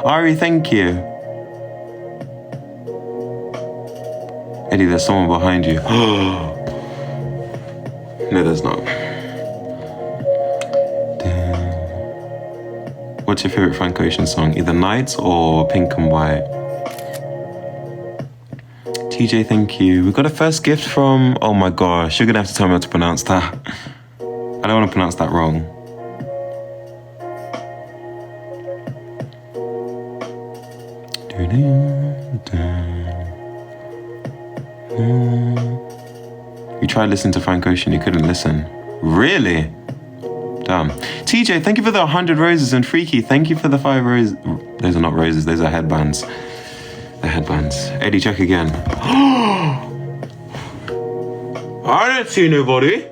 Ari, thank you. Eddie, there's someone behind you. No, there's not. What's your favorite Frank Ocean song? Either Nights or Pink and White? TJ, thank you. We got a first gift from... Oh my gosh, you're gonna have to tell me how to pronounce that. I don't want to pronounce that wrong. You tried listening to Frank Ocean, you couldn't listen. Really? Damn. TJ, thank you for the 100 roses, and Freaky, thank you for the 5 roses. Those are not roses, those are headbands. They're headbands. Eddie, check again. I didn't see nobody.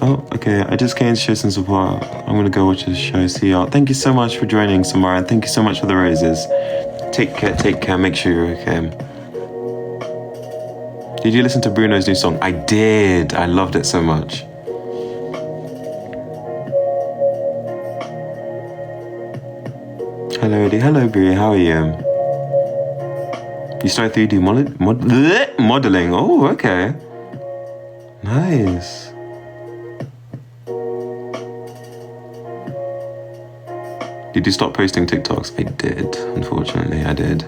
Oh, okay. I just came to show some support. I'm gonna go watch the show. See y'all. Thank you so much for joining, Samara, and thank you so much for the roses. Take care. Make sure you're okay. Did you listen to Bruno's new song? I did. I loved it so much. Hello, Eddie. Hello, Brie. How are you? You started 3D modeling. Oh, okay. Nice. Did you stop posting TikToks? I did. Unfortunately, I did.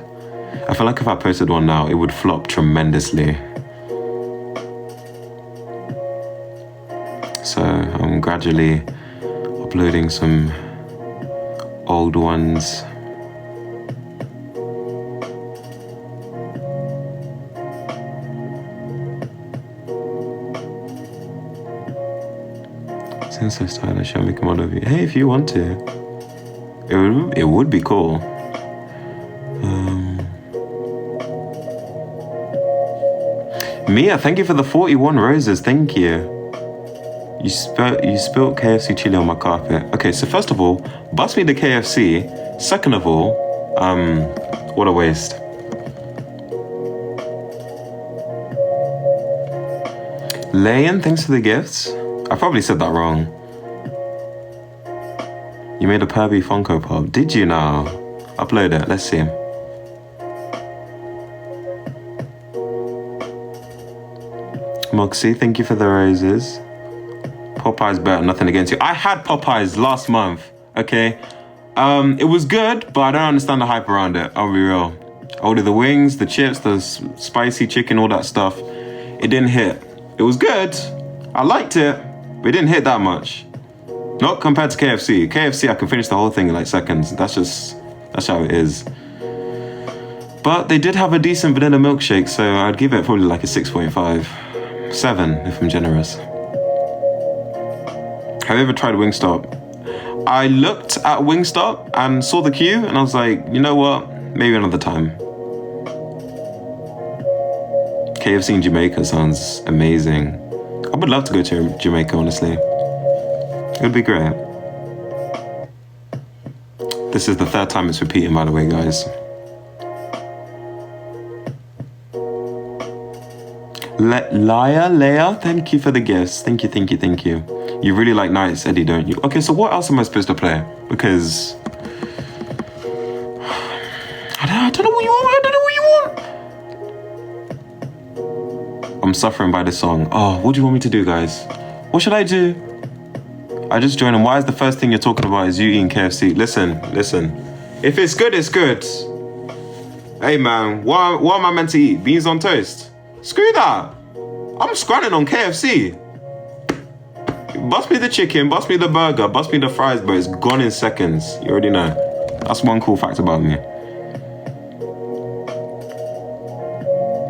I feel like if I posted one now, it would flop tremendously. So I'm gradually uploading some old ones. Since so stylish, I'll make a model of you. Hey, if you want to. It would be cool. Mia, thank you for the 41 roses. Thank you. You spilled KFC chili on my carpet. Okay, so first of all, bust me the KFC. Second of all, what a waste. Layan, thanks for the gifts. I probably said that wrong. You made a Perby Funko Pop. Did you now? Upload it. Let's see. Moxie, thank you for the roses. Popeye's better, nothing against you. I had Popeye's last month, okay? It was good, but I don't understand the hype around it. I'll be real. I ordered the wings, the chips, the spicy chicken, all that stuff. It didn't hit. It was good. I liked it, but it didn't hit that much. Not compared to KFC. KFC, I can finish the whole thing in like seconds. That's how it is. But they did have a decent vanilla milkshake, so I'd give it probably like a 6.5. 7, if I'm generous. Have you ever tried Wingstop? I looked at Wingstop and saw the queue, and I was like, you know what? Maybe another time. KFC in Jamaica sounds amazing. I would love to go to Jamaica, honestly. It would be great. This is the 3rd time it's repeating, by the way, guys. Leia, thank you for the gifts. Thank you. You really like Nights, Eddie, don't you? Okay, so what else am I supposed to play? Because I don't know what you want. I'm suffering by this song. Oh, what do you want me to do, guys? What should I do? I just joined, and why is the first thing you're talking about is you eating KFC? Listen. If it's good, it's good. Hey, man, what am I meant to eat? Beans on toast? Screw that. I'm scrolling on KFC. Bust me the chicken, bust me the burger, bust me the fries, but it's gone in seconds. You already know. That's one cool fact about me.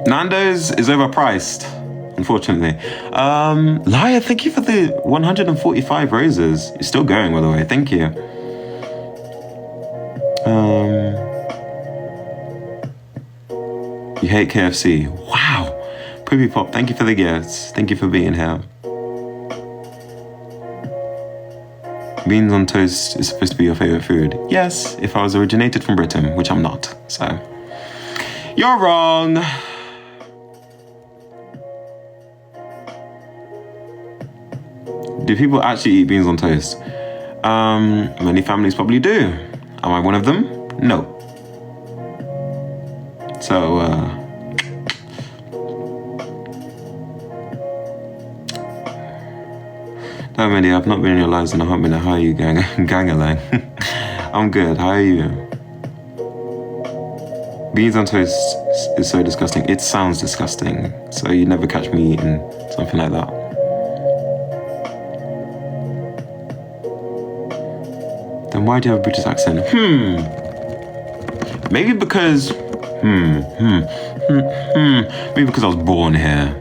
Nando's is overpriced, unfortunately. Liar, thank you for the 145 roses. It's still going, by the way. Thank you. You hate KFC. Wow. Privy Pop, thank you for the gifts. Thank you for being here. Beans on toast is supposed to be your favorite food. Yes, if I was originated from Britain, which I'm not. So, you're wrong. Do people actually eat beans on toast? Many families probably do. Am I one of them? No. So, no, Mandy, I've not been in your lives in a hot minute. How are you, gang-a-lang? I'm good. How are you? Beans on toast is so disgusting. It sounds disgusting. So you never catch me eating something like that. Then why do you have a British accent? Maybe because... Maybe because I was born here.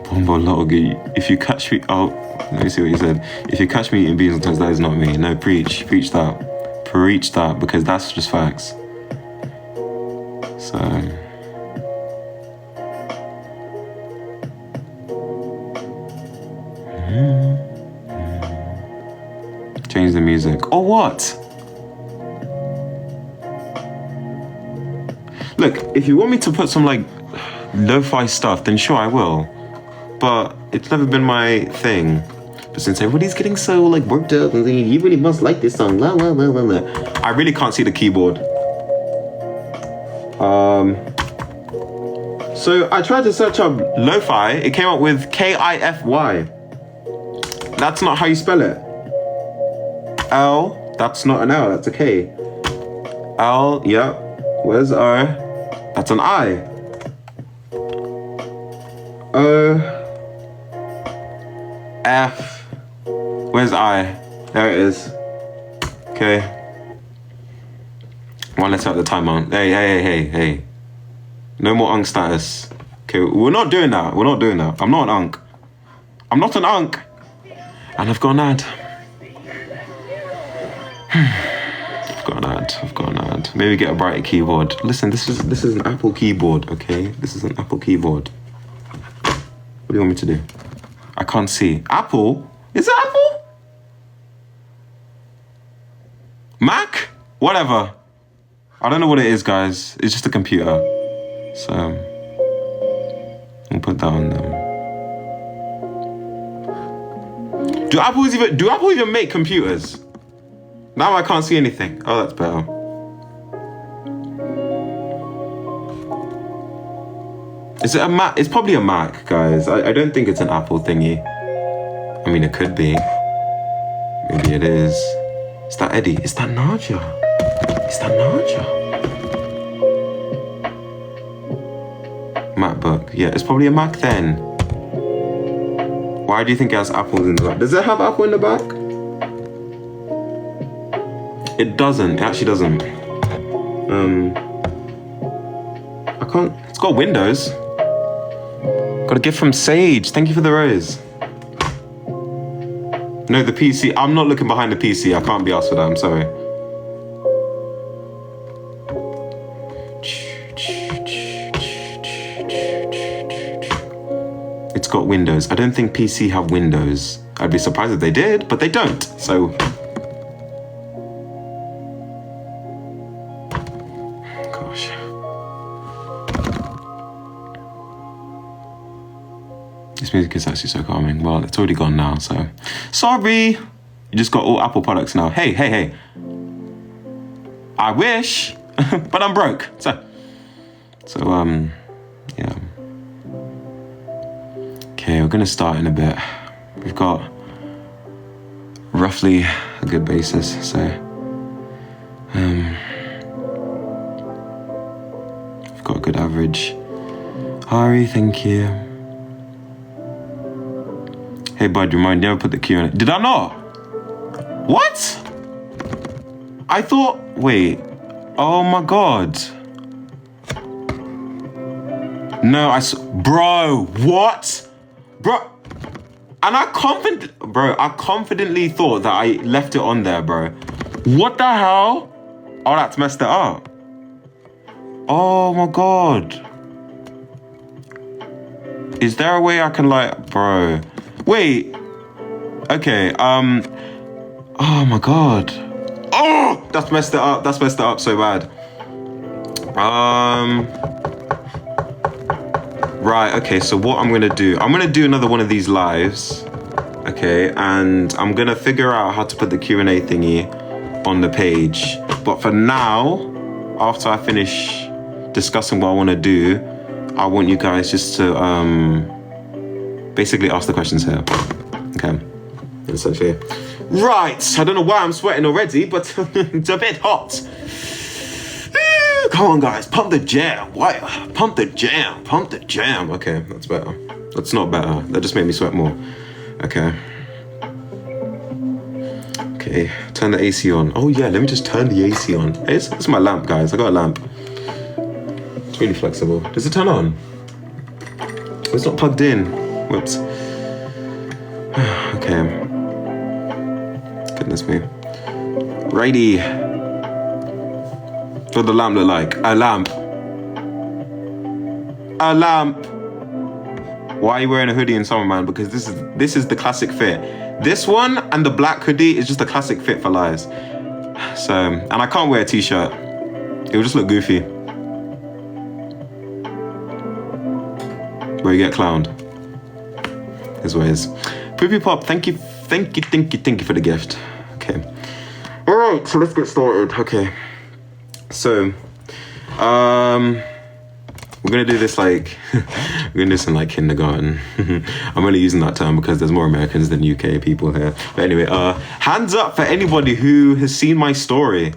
Bombo Logi, if you catch me... Oh, let me see what you said. If you catch me eating beans on toast, that is not me. No, preach that. Preach that, because that's just facts. So... Change the music. Or what? Look, if you want me to put some like lo-fi stuff, then sure I will. But it's never been my thing. But since everybody's getting so like worked up and thinking, you really must like this song, la la la la la. I really can't see the keyboard. So I tried to search up lo-fi. It came up with K-I-F-Y. That's not how you spell it. L, that's not an L, that's a K. L, yep. Where's R? That's an I. O, F. Where's I? There it is. Okay. One letter at the time on. Hey. No more unk status. Okay, we're not doing that. I'm not an unk. I'm not an unk. And I've got an ad. I've got an ad. Maybe get a brighter keyboard. Listen, this is an Apple keyboard, okay? This is an Apple keyboard. What do you want me to do? I can't see. Apple? Is it Apple? Mac? Whatever. I don't know what it is, guys. It's just a computer. So, I'll put that on them. Do Apple even make computers? Now I can't see anything. Oh, that's better. Is it a Mac? It's probably a Mac, guys. I don't think it's an Apple thingy. I mean, it could be. Maybe it is. Is that Eddie? Is that Naja? MacBook. Yeah, it's probably a Mac then. Why do you think it has Apple in the back? Does it have Apple in the back? It doesn't. It actually doesn't. I can't. It's got Windows. Got a gift from Sage. Thank you for the rose. No, the PC. I'm not looking behind the PC. I can't be asked for that. I'm sorry. It's got Windows. I don't think PC have Windows. I'd be surprised if they did, but they don't. So. Gosh. This music is actually so calming. Well, it's already gone now, so. Sorry! You just got all Apple products now. Hey. I wish, but I'm broke. So, yeah. Okay, we're gonna start in a bit. We've got roughly a good basis, so we've got a good average. Hari, thank you. Hey bud, remind me, never put the Q in it. Did I not? What? I thought, wait. Oh my God. No, bro, what? Bro, and I confidently thought that I left it on there, bro. What the hell? Oh, that's messed it up. Oh my God. Is there a way I can like, bro? Wait. Okay, oh my God. Oh, that's messed it up. That's messed it up so bad. Right, okay, so what I'm gonna do, I'm gonna do another one of these lives, okay, and I'm gonna figure out how to put the Q&A thingy on the page. But for now, after I finish discussing what I wanna do, I want you guys just to basically ask the questions here, okay, essentially. Right, I don't know why I'm sweating already, but it's a bit hot. Come on, guys, pump the jam. Why? Pump the jam, pump the jam. Okay, that's better. That's not better. That just made me sweat more. Okay. Okay, turn the AC on. Oh yeah, let me just turn the AC on. Hey, it's my lamp, guys. I got a lamp. It's really flexible. Does it turn on? It's not plugged in. Whoops. Okay. Goodness me. Righty. What the lamp look like? A lamp. A lamp. Why are you wearing a hoodie in summer, man? Because this is the classic fit. This one and the black hoodie is just a classic fit for lives. So, and I can't wear a t-shirt. It will just look goofy. Where you get clowned. His ways. Poopy Pop, thank you for the gift. Okay. All right, so let's get started. Okay. So, we're gonna do this like, we're gonna do this in like kindergarten. I'm only using that term because there's more Americans than UK people here. But anyway, hands up for anybody who has seen my story.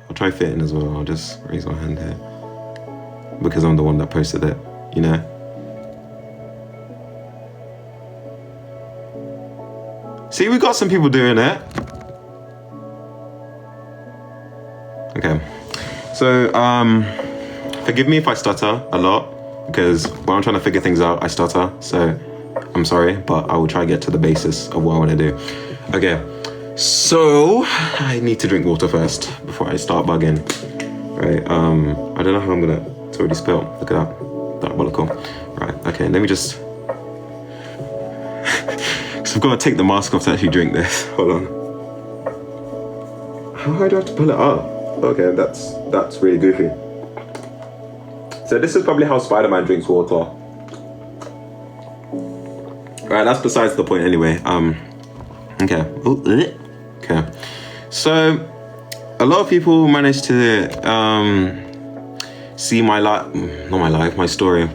I'll try fitting as well. I'll just raise my hand here because I'm the one that posted it, you know? See, we got some people doing it. Okay, so forgive me if I stutter a lot because when I'm trying to figure things out, I stutter. So I'm sorry, but I will try to get to the basis of what I want to do. Okay, so I need to drink water first before I start bugging. Right, I don't know how I'm gonna. It's already spilled. Look at that. Diabolical. Right. Okay, let me just. So I've got to take the mask off to actually drink this. Hold on. How hard do I have to pull it up? Okay, that's really goofy. So this is probably how Spider-Man drinks water. Right, that's besides the point anyway. Okay. Okay. So a lot of people managed to see my story,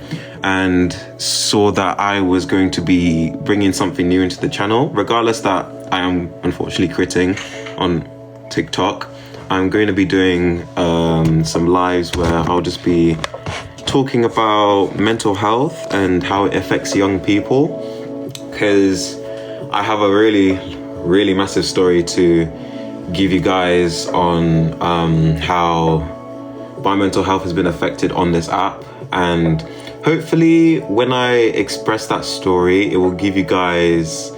and saw that I was going to be bringing something new into the channel. Regardless that I am unfortunately quitting on TikTok, I'm going to be doing some lives where I'll just be talking about mental health and how it affects young people, because I have a really massive story to give you guys on how my mental health has been affected on this app. And hopefully when I express that story, it will give you guys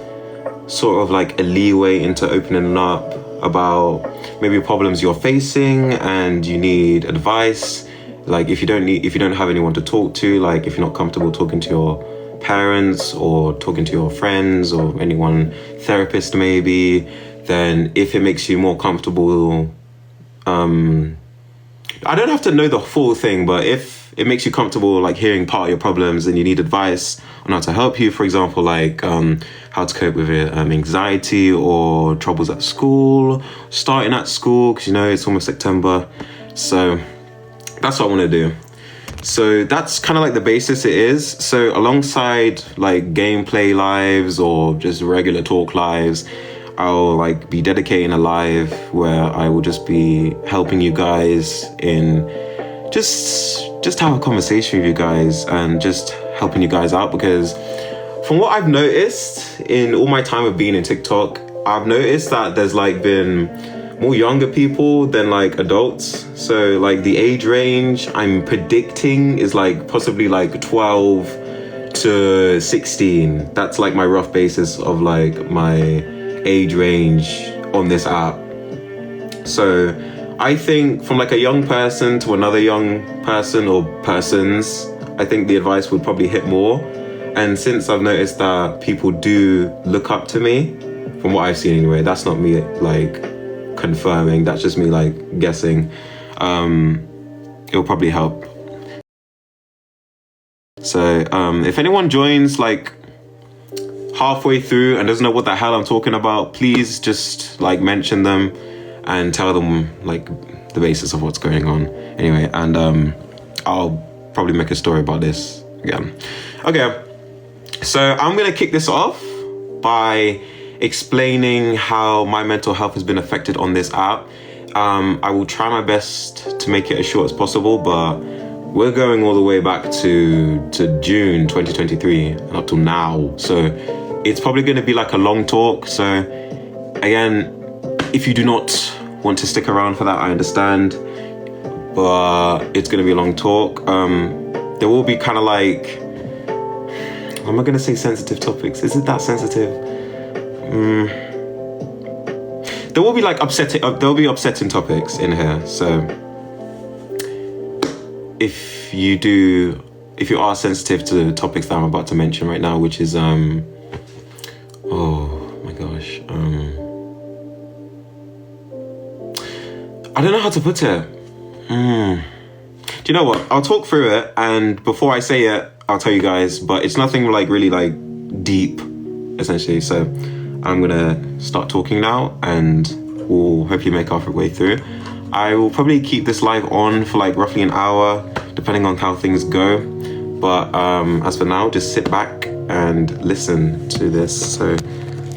sort of like a leeway into opening up about maybe problems you're facing and you need advice. Like if you don't have anyone to talk to, like if you're not comfortable talking to your parents or talking to your friends or anyone, therapist maybe, then if it makes you more comfortable, I don't have to know the full thing, but if it makes you comfortable like hearing part of your problems and you need advice on how to help you, for example, like how to cope with anxiety or troubles at school, starting at school, because you know it's almost September. So that's what I want to do. So that's kind of like the basis it is. So alongside like gameplay lives or just regular talk lives, I'll like be dedicating a live where I will just be helping you guys in just have a conversation with you guys and just helping you guys out. Because from what I've noticed in all my time of being in TikTok, I've noticed that there's like been more younger people than like adults. So like the age range I'm predicting is like possibly like 12 to 16. That's like my rough basis of like my age range on this app. So I think from like a young person to another young person or persons, I think the advice would probably hit more. And since I've noticed that people do look up to me, from what I've seen anyway, that's not me like confirming, that's just me like guessing, it'll probably help So if anyone joins like halfway through and doesn't know what the hell I'm talking about, please just like mention them and tell them like the basis of what's going on. Anyway, and I'll probably make a story about this again. Okay, so I'm gonna kick this off by explaining how my mental health has been affected on this app. I will try my best to make it as short as possible, but we're going all the way back to June 2023 and up till now. So it's probably going to be like a long talk. So again, if you do not want to stick around for that, I understand, but it's going to be a long talk. There will be kind of like, am I going to say sensitive topics? Is it that sensitive? There will be like there'll be upsetting topics in here. So if you are sensitive to the topics that I'm about to mention right now, which is oh my gosh, I don't know how to put it. Do you know what? I'll talk through it, and before I say it, I'll tell you guys. But it's nothing like really like deep, essentially. So I'm gonna start talking now, and we'll hopefully make our way through. I will probably keep this live on for like roughly an hour, depending on how things go. But as for now, just sit back and listen to this. So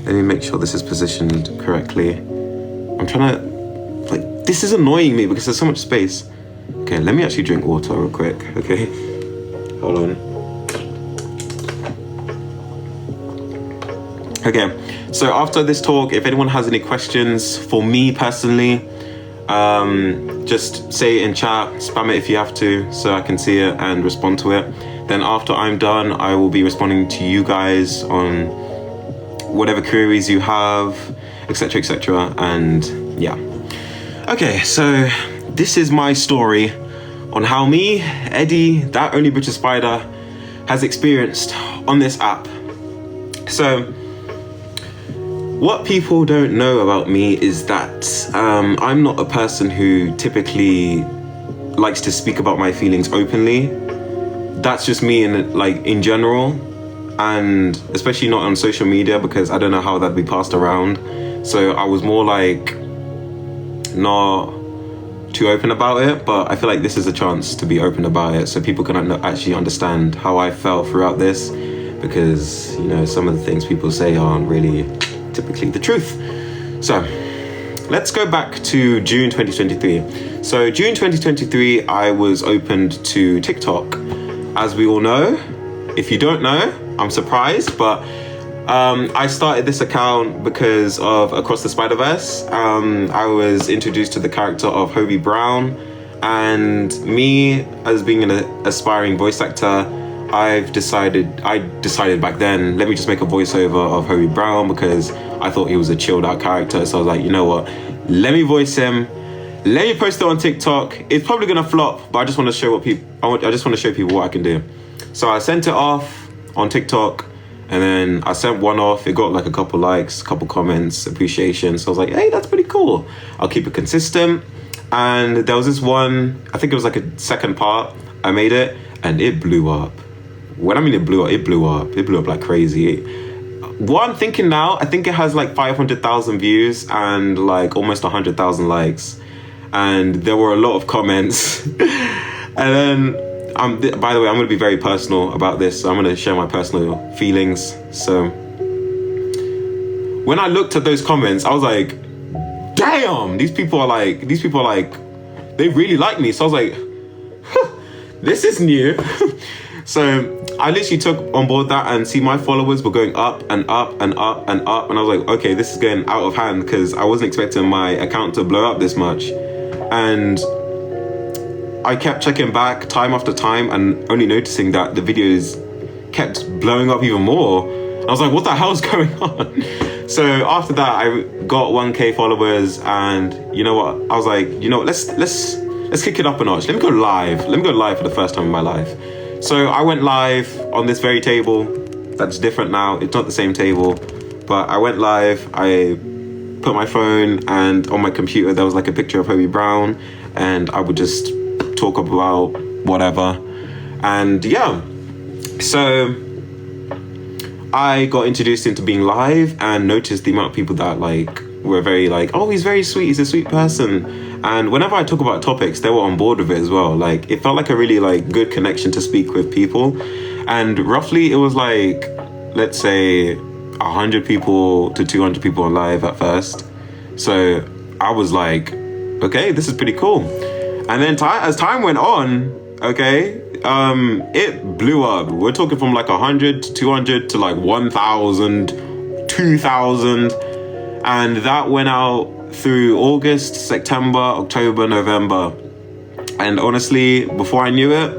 let me make sure this is positioned correctly. I'm trying to, like, this is annoying me because there's so much space. Okay, let me actually drink water real quick, okay? Hold on. Okay, so after this talk, if anyone has any questions for me personally, just say it in chat, spam it if you have to, so I can see it and respond to it. Then after I'm done, I will be responding to you guys on whatever queries you have, etc, etc, and yeah. Okay, so this is my story on how me, Eddie, that only British spider, has experienced on this app. So what people don't know about me is that I'm not a person who typically likes to speak about my feelings openly. That's just me in general, and especially not on social media because I don't know how that'd be passed around. So I was more like not too open about it, but I feel like this is a chance to be open about it so people can actually understand how I felt throughout this, because you know some of the things people say aren't really typically the truth. So let's go back to June 2023. So June 2023, I was opened to TikTok. As we all know, if you don't know, I'm surprised, but I started this account because of Across the Spider-Verse. I was introduced to the character of Hobie Brown, and me, as being an aspiring voice actor, I decided back then, let me just make a voiceover of Hobie Brown because I thought he was a chilled out character. So I was like, you know what, let me voice him, let me post it on TikTok. It's probably gonna flop, but I just want to show I just want to show people what I can do. So I sent it off on TikTok, and then I sent one off. It got like a couple likes, a couple comments, appreciation. So I was like, hey, that's pretty cool. I'll keep it consistent. And there was this one, I think it was like a second part. I made it, and it blew up. When I mean it blew up, it blew up. It blew up like crazy. What I'm thinking now, I think it has like 500,000 views and like almost 100,000 likes. And there were a lot of comments. And then, by the way, I'm going to be very personal about this. So I'm going to share my personal feelings. So when I looked at those comments, I was like, damn, these people are like, they really like me. So I was like, huh, this is new. So I literally took on board that, and see my followers were going up and up and up and up. And I was like, okay, this is getting out of hand, because I wasn't expecting my account to blow up this much. And I kept checking back time after time and only noticing that the videos kept blowing up even more. I was like, what the hell is going on? So after that, I got 1K followers, and you know what? I was like, you know what? Let's kick it up a notch. Let me go live. Let me go live for the first time in my life. So I went live on this very table. That's different now. It's not the same table, but I went live. I put my phone, and on my computer there was like a picture of Hobie Brown, and I would just talk about whatever. And yeah, So I got introduced into being live and noticed the amount of people that like were very like, oh, he's very sweet, he's a sweet person. And whenever I talk about topics, they were on board with it as well. Like, it felt like a really like good connection to speak with people. And roughly it was like, let's say 100 people to 200 people on live at first. So I was like, okay, this is pretty cool. And then as time went on, okay, it blew up. We're talking from like 100 to 200 to like 1,000, 2,000. And that went out through August, September, October, November. And honestly, before I knew it,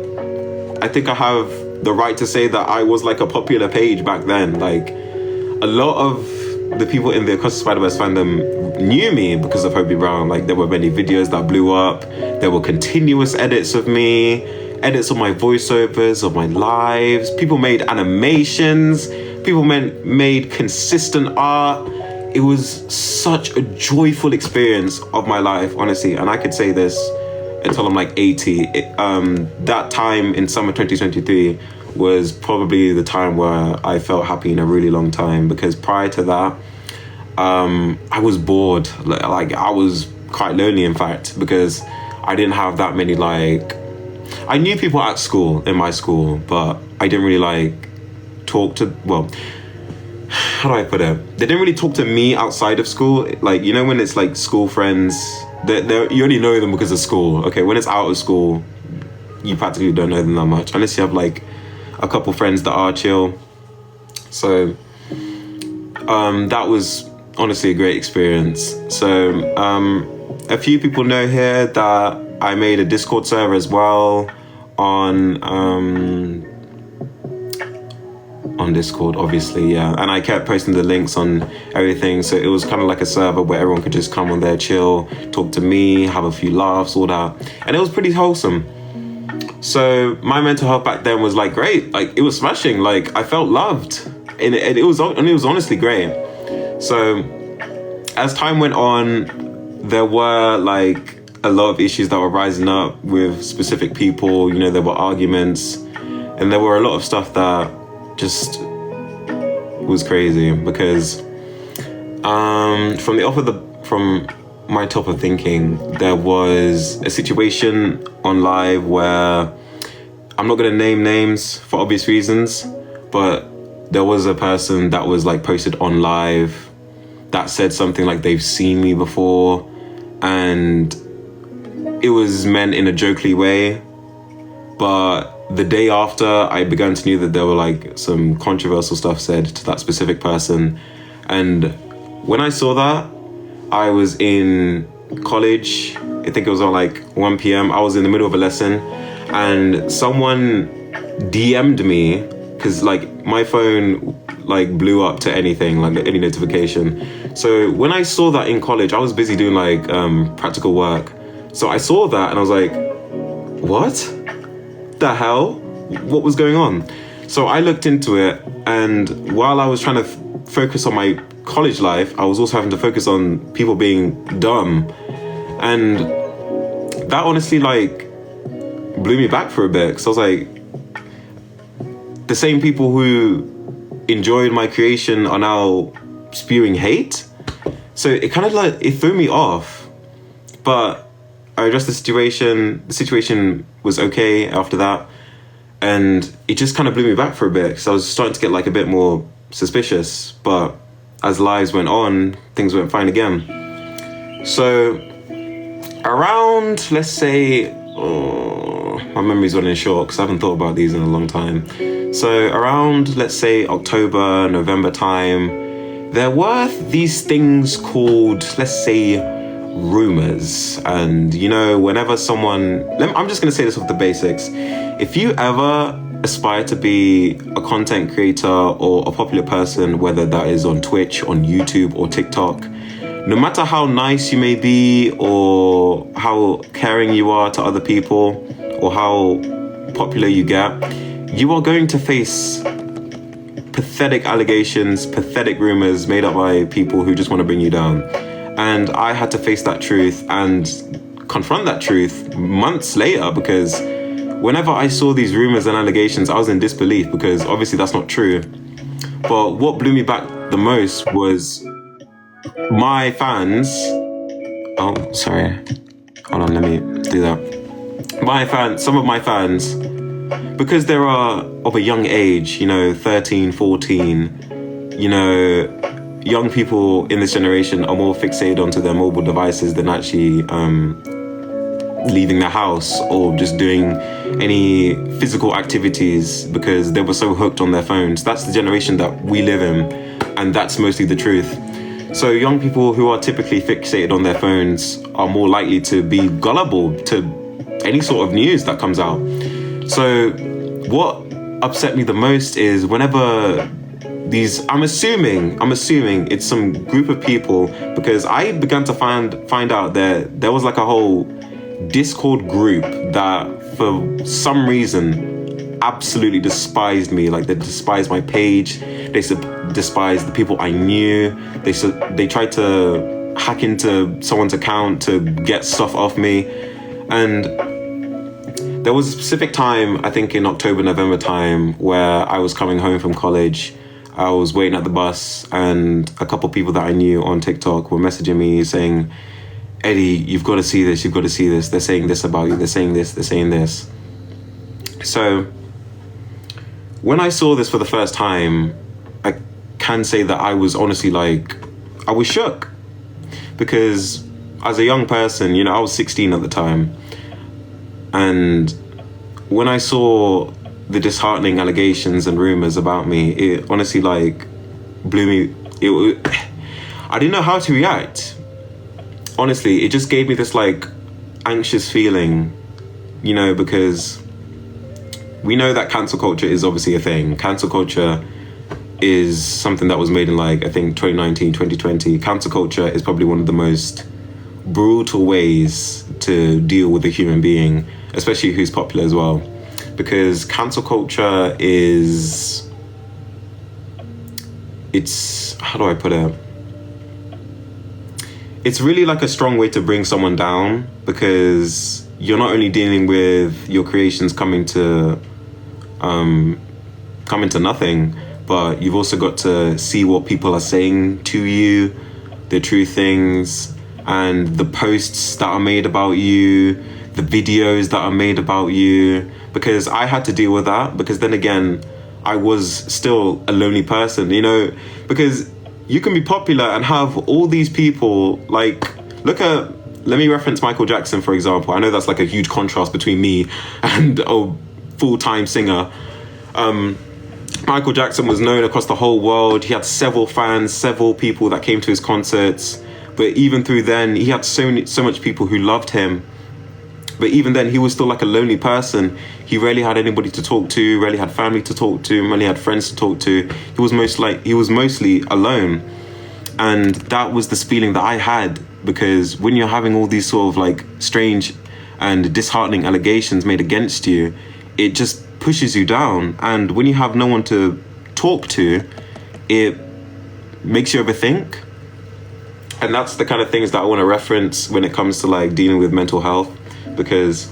I think I have the right to say that I was like a popular page back then. Like, a lot of the people in the Across the Spider-Verse fandom knew me because of Hobie Brown. Like, there were many videos that blew up. There were continuous edits of me, edits of my voiceovers, of my lives. People made animations. People made consistent art. It was such a joyful experience of my life, honestly. And I could say this until I'm like 80. That time in summer 2023 was probably the time where I felt happy in a really long time, because prior to that, I was bored. Like, I was quite lonely, in fact, because I didn't have that many, like, I knew people at school, in my school, but I didn't really like talk to, well, how do I put it? They didn't really talk to me outside of school. Like, you know, when it's like school friends, you only know them because of school. Okay, when it's out of school, you practically don't know them that much, unless you have like a couple friends that are chill. So that was honestly a great experience. So a few people know here that I made a Discord server as well on Discord, obviously, yeah. And I kept posting the links on everything, so it was kind of like a server where everyone could just come on there, chill, talk to me, have a few laughs, all that. And it was pretty wholesome. So my mental health back then was like great. Like, it was smashing. Like, I felt loved, and it was honestly great. So as time went on, there were like a lot of issues that were rising up with specific people. You know, there were arguments, and there were a lot of stuff that just was crazy, because from my top of thinking, there was a situation on live where, I'm not gonna name names for obvious reasons, but there was a person that was like posted on live that said something like they've seen me before, and it was meant in a jokely way, but the day after, I began to know that there were like some controversial stuff said to that specific person. And when I saw that, I was in college. I think it was on like 1 p.m. I was in the middle of a lesson, and someone DM'd me, because like my phone like blew up to anything, like any notification. So when I saw that in college, I was busy doing like practical work. So I saw that and I was like, what the hell? What was going on? So I looked into it, and while I was trying to focus on my college life, I was also having to focus on people being dumb. And that honestly like blew me back for a bit, because I was like, the same people who enjoyed my creation are now spewing hate. So it kind of like, it threw me off. But I addressed the situation. The situation was okay after that. And it just kind of blew me back for a bit, because I was starting to get like a bit more suspicious. But as lives went on, things went fine again. So around, let's say, my memory's running short because I haven't thought about these in a long time. So around, let's say, October, November time, there were these things called, let's say, rumors. And, you know, whenever someone, I'm just going to say this off the basics. If you ever aspire to be a content creator or a popular person, whether that is on Twitch, on YouTube, or TikTok, no matter how nice you may be or how caring you are to other people or how popular you get, you are going to face pathetic allegations, pathetic rumors made up by people who just want to bring you down. And I had to face that truth and confront that truth months later, because whenever I saw these rumors and allegations, I was in disbelief because obviously that's not true. But what blew me back the most was my fans. Oh, sorry. Hold on, let me do that. Some of my fans, because they are of a young age, 13, 14, young people in this generation are more fixated onto their mobile devices than actually leaving the house or just doing any physical activities because they were so hooked on their phones. That's the generation that we live in, and that's mostly the truth. So young people who are typically fixated on their phones are more likely to be gullible to any sort of news that comes out. So what upset me the most is whenever I'm assuming it's some group of people, because I began to find out that there was like a whole Discord group that for some reason absolutely despised me. Like they despised my page, they despised the people I knew. They tried to hack into someone's account to get stuff off me. And there was a specific time, I think in October, November time, where I was coming home from college. I was waiting at the bus and a couple of people that I knew on TikTok were messaging me saying, Eddie, you've got to see this, you've got to see this. They're saying this about you, they're saying this, they're saying this. So when I saw this for the first time, I can say that I was honestly I was shook. Because as a young person, I was 16 at the time. And when I saw the disheartening allegations and rumors about me, it honestly blew me. I didn't know how to react. Honestly, it just gave me this anxious feeling, because we know that cancel culture is obviously a thing. Cancel culture is something that was made in I think 2019, 2020. Cancel culture is probably one of the most brutal ways to deal with a human being, especially who's popular as well. Because cancel culture how do I put it? It's really a strong way to bring someone down, because you're not only dealing with your creations coming to nothing, but you've also got to see what people are saying to you, the true things, and the posts that are made about you, the videos that are made about you, because I had to deal with that. Because then again, I was still a lonely person, because you can be popular and have all these people let me reference Michael Jackson, for example. I know that's a huge contrast between me and a full-time singer. Michael Jackson was known across the whole world. He had several fans, several people that came to his concerts. But even through then, he had so much people who loved him. But even then, he was still a lonely person. He rarely had anybody to talk to, rarely had family to talk to, rarely had friends to talk to. He was mostly alone. And that was this feeling that I had, because when you're having all these sort of strange and disheartening allegations made against you, it just pushes you down. And when you have no one to talk to, it makes you overthink. And that's the kind of things that I want to reference when it comes to dealing with mental health, because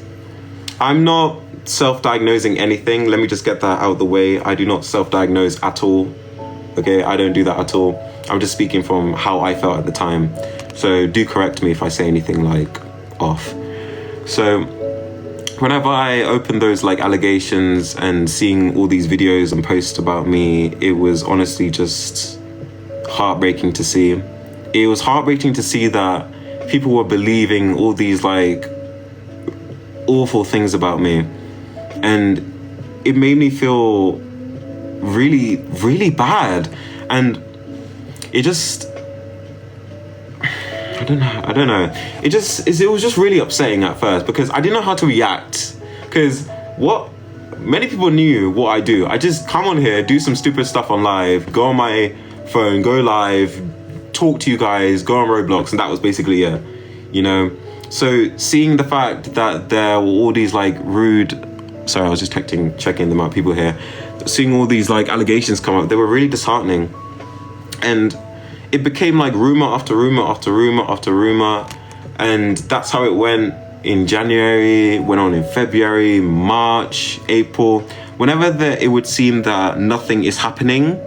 I'm not self-diagnosing anything. Let me just get that out of the way. I do not self-diagnose at all. Okay, I don't do that at all. I'm just speaking from how I felt at the time. So do correct me if I say anything off. So whenever I opened those allegations and seeing all these videos and posts about me, it was honestly just heartbreaking to see. It was heartbreaking to see that people were believing all these awful things about me. And it made me feel really, really bad. And it just, I don't know. It was just really upsetting at first, because I didn't know how to react. Because many people knew what I do. I just come on here, do some stupid stuff on live, go on my phone, go live, talk to you guys, go on Roblox, and that was basically it, So seeing the fact that there were all these rude, sorry, I was just checking the amount of people here, seeing all these allegations come up, they were really disheartening. And it became rumor after rumor after rumor after rumor, and that's how it went in January, went on in February, March, April. Whenever it would seem that nothing is happening,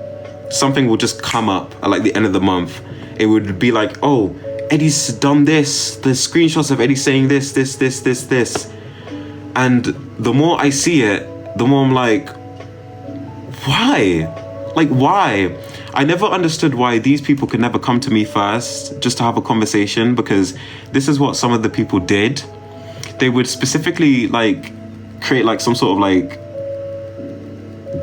something will just come up at like the end of the month. It would be like, oh, Eddie's done this. There's screenshots of Eddie saying this. And the more I see it, the more I'm like, why? Like, why? I never understood why these people could never come to me first just to have a conversation, because this is what some of the people did. They would specifically like create like some sort of like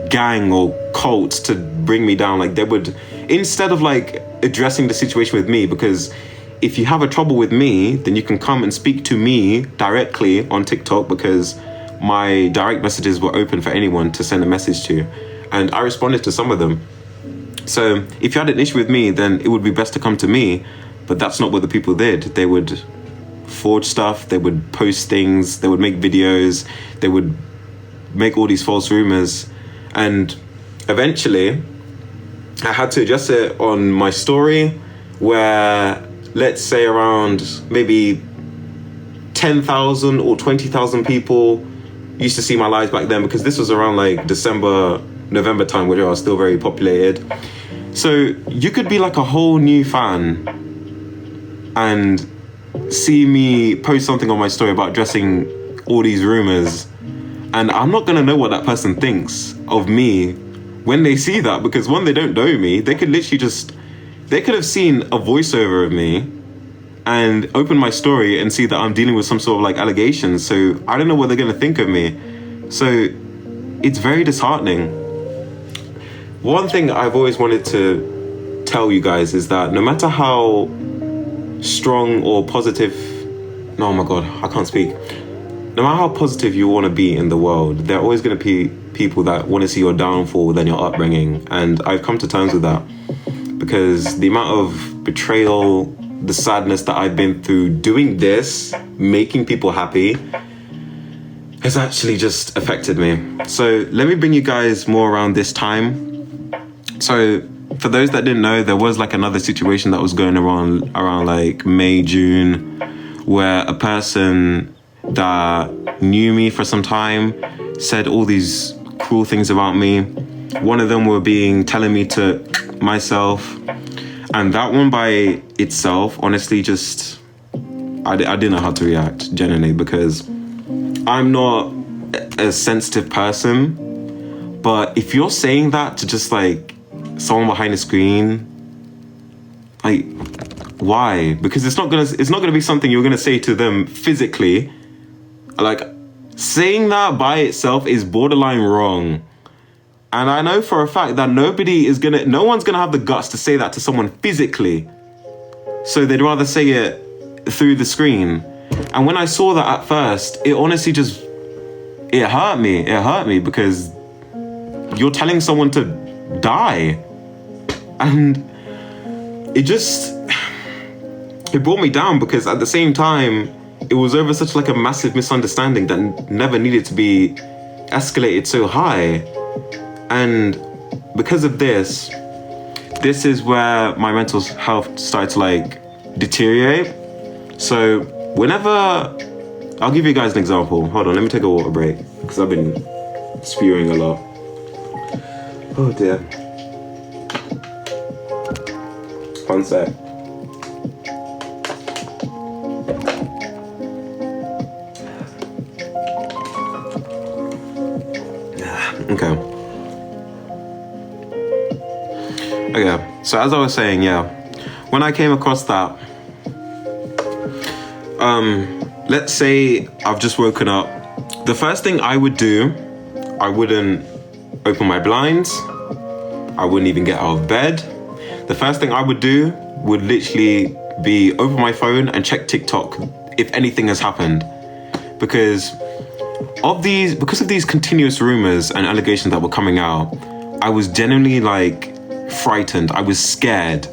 gang or cult to bring me down. Like they would, instead of like addressing the situation with me, because if you have a trouble with me, then you can come and speak to me directly on TikTok, because my direct messages were open for anyone to send a message to, and I responded to some of them. So if you had an issue with me, then it would be best to come to me, but that's not what the people did. They would forge stuff, they would post things, they would make videos, they would make all these false rumors, and eventually I had to address it on my story, where let's say around maybe 10,000 or 20,000 people used to see my lives back then, because this was around like December, November time, where I was still very populated. So you could be like a whole new fan and see me post something on my story about addressing all these rumors, and I'm not gonna know what that person thinks of me when they see that, because one, they don't know me. They could literally just, they could have seen a voiceover of me and open my story and see that I'm dealing with some sort of like allegations. So I don't know what they're gonna think of me. So it's very disheartening. One thing I've always wanted to tell you guys is that no matter how strong or positive, no, oh my God, I can't speak. No matter how positive you want to be in the world, there are always going to be people that want to see your downfall than your upbringing. And I've come to terms with that, because the amount of betrayal, the sadness that I've been through doing this, making people happy, has actually just affected me. So let me bring you guys more around this time. So for those that didn't know, there was like another situation that was going around like May, June, where a person that knew me for some time said all these cruel things about me. One of them were telling me to myself, and that one by itself, honestly, just I didn't know how to react, genuinely, because I'm not a sensitive person. But if you're saying that to just like someone behind a screen, like, why? Because it's not gonna be something you're gonna say to them physically. Like, saying that by itself is borderline wrong. And I know for a fact that no one's gonna have the guts to say that to someone physically. So they'd rather say it through the screen. And when I saw that at first, it honestly just, it hurt me. It hurt me, because you're telling someone to die. And it brought me down, because at the same time, it was over such like a massive misunderstanding that never needed to be escalated so high. And because of this is where my mental health started to like deteriorate. So whenever, I'll give you guys an example. Hold on, let me take a water break, because I've been spewing a lot. Oh dear. One sec. Okay, so as I was saying, yeah, when I came across that, let's say I've just woken up. The first thing I would do, I wouldn't open my blinds. I wouldn't even get out of bed. The first thing I would do would literally be open my phone and check TikTok if anything has happened. Because of these continuous rumors and allegations that were coming out, I was genuinely like frightened. I was scared,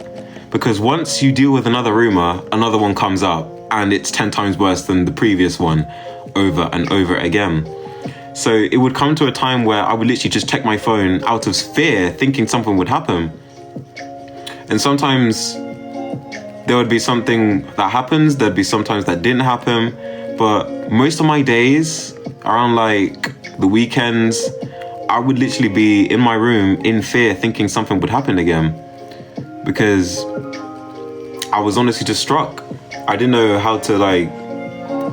because once you deal with another rumor, another one comes up, and it's 10 times worse than the previous one, over and over again. So it would come to a time where I would literally just check my phone out of fear, thinking something would happen. And sometimes there would be something that happens, there'd be sometimes that didn't happen, But most of my days, around like the weekends, I would literally be in my room in fear, thinking something would happen again. Because I was honestly just struck. I didn't know how to like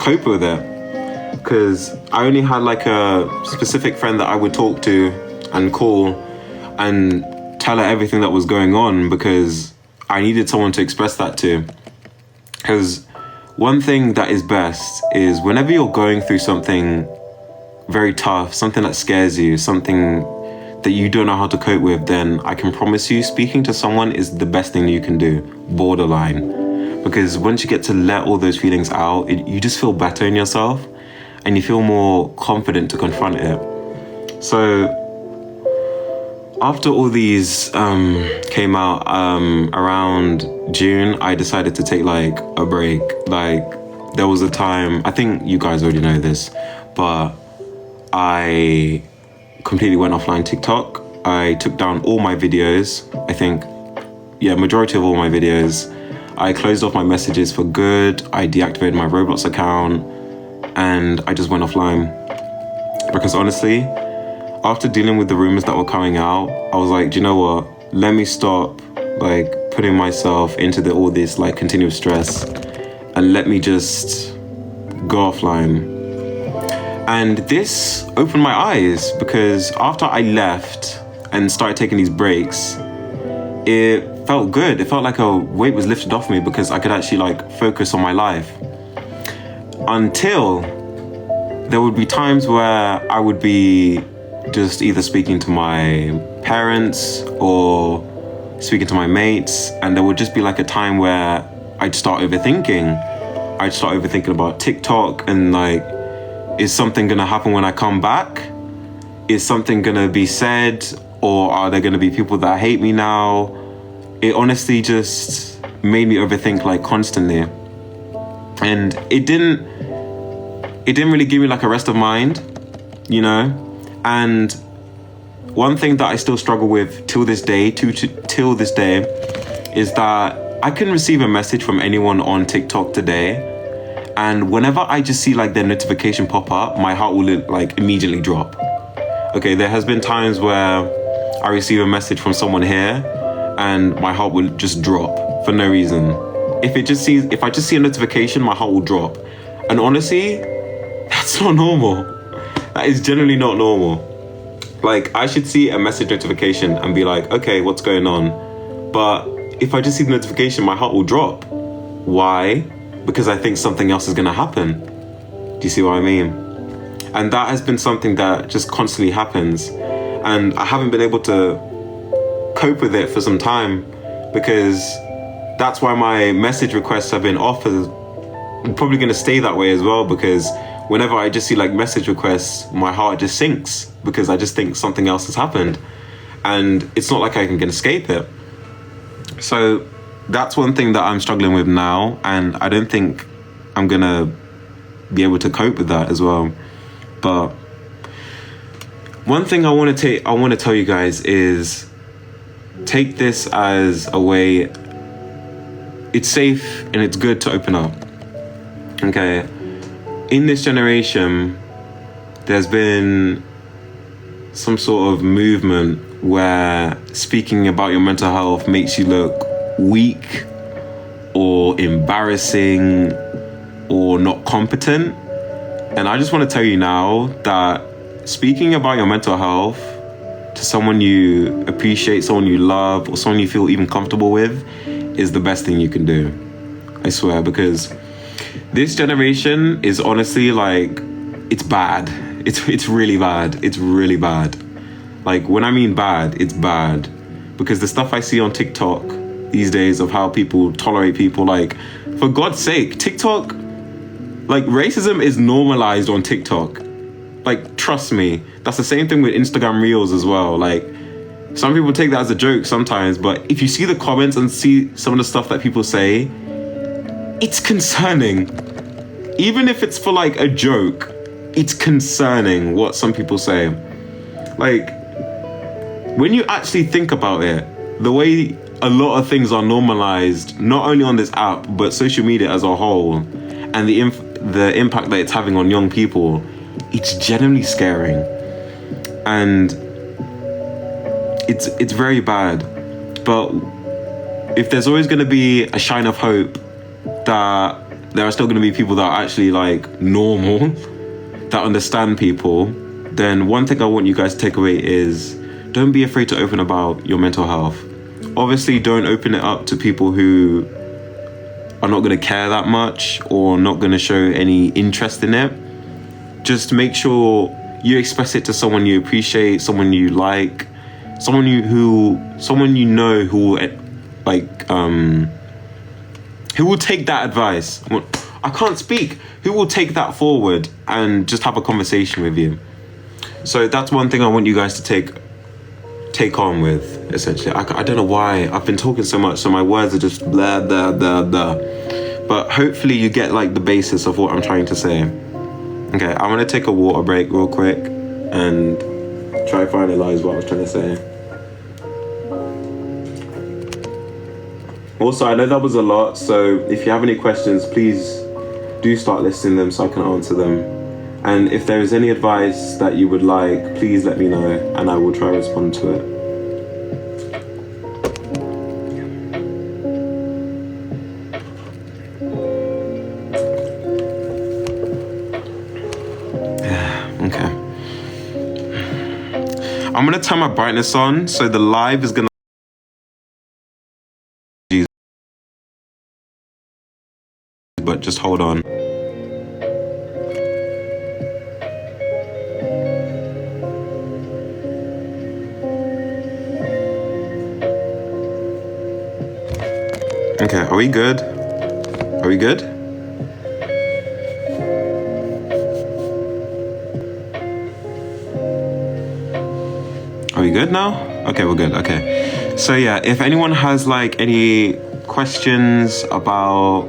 cope with it. Because I only had like a specific friend that I would talk to and call and tell her everything that was going on, because I needed someone to express that to. Because one thing that is best is whenever you're going through something very tough, something that scares you, something that you don't know how to cope with, then I can promise you speaking to someone is the best thing you can do, borderline. Because once you get to let all those feelings out, you just feel better in yourself and you feel more confident to confront it. So after all these came out around June, I decided to take like a break. Like there was a time, I think you guys already know this, but I completely went offline TikTok. I took down all my videos. I think, majority of all my videos. I closed off my messages for good. I deactivated my Roblox account and I just went offline. Because honestly, after dealing with the rumors that were coming out, I was like, do you know what? Let me stop like putting myself into all this like continuous stress and let me just go offline. And this opened my eyes, because after I left and started taking these breaks, it felt good. It felt like a weight was lifted off me, because I could actually like focus on my life. Until there would be times where I would be just either speaking to my parents or speaking to my mates, and there would just be like a time where I'd start overthinking. I'd start overthinking about TikTok and like, is something gonna happen when I come back? Is something gonna be said? Or are there gonna be people that hate me now? It honestly just made me overthink like constantly. And it didn't really give me like a rest of mind, you know? And one thing that I still struggle with till this day, is that I can receive a message from anyone on TikTok today, and whenever I just see like their notification pop up, my heart will like immediately drop. Okay, there has been times where I receive a message from someone here and my heart will just drop for no reason. If I just see a notification, my heart will drop. And honestly, that's not normal. That is generally not normal. Like, I should see a message notification and be like, okay, what's going on? But if I just see the notification, my heart will drop. Why? Because I think something else is gonna happen. Do you see what I mean? And that has been something that just constantly happens. And I haven't been able to cope with it for some time, because that's why my message requests have been off. I'm probably gonna stay that way as well, because whenever I just see like message requests, my heart just sinks, because I just think something else has happened. And it's not like I can escape it. So that's one thing that I'm struggling with now, and I don't think I'm gonna be able to cope with that as well. But one thing I want to tell you guys is, take this as a way. It's safe and it's good to open up. Okay, in this generation, there's been some sort of movement where speaking about your mental health makes you look weak or embarrassing or not competent. And I just want to tell you now that speaking about your mental health to someone you appreciate, someone you love, or someone you feel even comfortable with is the best thing you can do. I swear, because this generation is honestly like, it's bad. It's really bad. It's really bad. Like, when I mean bad, it's bad. Because the stuff I see on TikTok these days of how people tolerate people, like, for God's sake, TikTok, like, racism is normalized on TikTok. Like, trust me. That's the same thing with Instagram Reels as well. Like, some people take that as a joke sometimes, but if you see the comments and see some of the stuff that people say, it's concerning. Even if it's for like a joke, it's concerning what some people say. Like, when you actually think about it, the way a lot of things are normalized, not only on this app, but social media as a whole, and the impact that it's having on young people, it's genuinely scaring. And it's very bad. But if there's always going to be a shine of hope that there are still going to be people that are actually like normal, that understand people, then one thing I want you guys to take away is don't be afraid to open about your mental health. Obviously, don't open it up to people who are not going to care that much or not going to show any interest in it. Just make sure you express it to someone you appreciate, someone you like, someone you know who will who will take that advice. I can't speak. Who will take that forward and just have a conversation with you. So that's one thing I want you guys to take on with, essentially. I don't know why I've been talking so much, so my words are just blah blah blah blah. But hopefully you get like the basis of what I'm trying to say. Okay, I'm gonna take a water break real quick and try to finalize what I was trying to say. Also, I know that was a lot, so if you have any questions, please do start listing them so I can answer them. And if there is any advice that you would like, please let me know and I will try to respond to it. Okay. I'm gonna turn my brightness on so the live is gonna. But just hold on. Okay, are we good? Are we good? Are we good now? Okay, we're good. Okay. So yeah, if anyone has like any questions about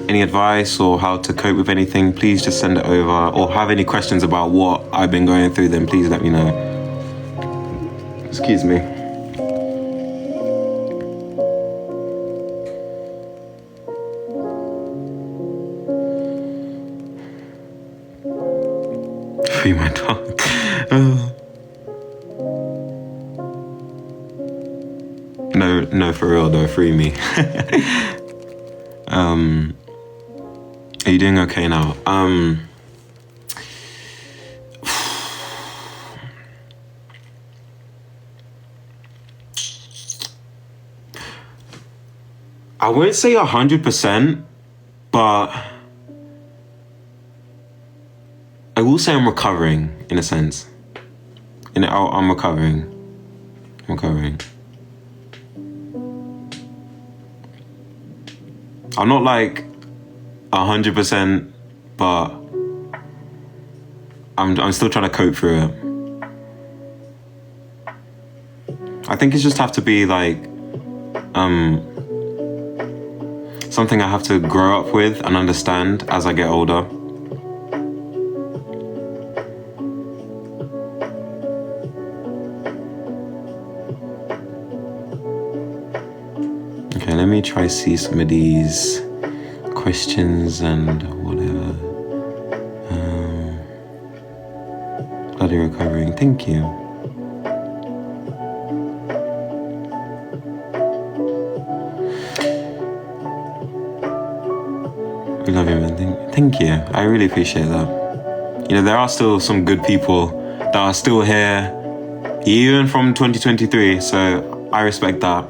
any advice or how to cope with anything, please just send it over. Or have any questions about what I've been going through, then please let me know. Excuse me. Free my dog. No, for real though, free me. Are you doing okay now? I wouldn't say 100%, but I will say I'm recovering in a sense. I'm recovering. I'm recovering. I'm not like 100%, but I'm still trying to cope through it. I think it just have to be like something I have to grow up with and understand as I get older. Okay, let me try see some of these questions and whatever. Bloody recovering. Thank you. We love you, man. Thank you. I really appreciate that. You know, there are still some good people that are still here, even from 2023. So I respect that.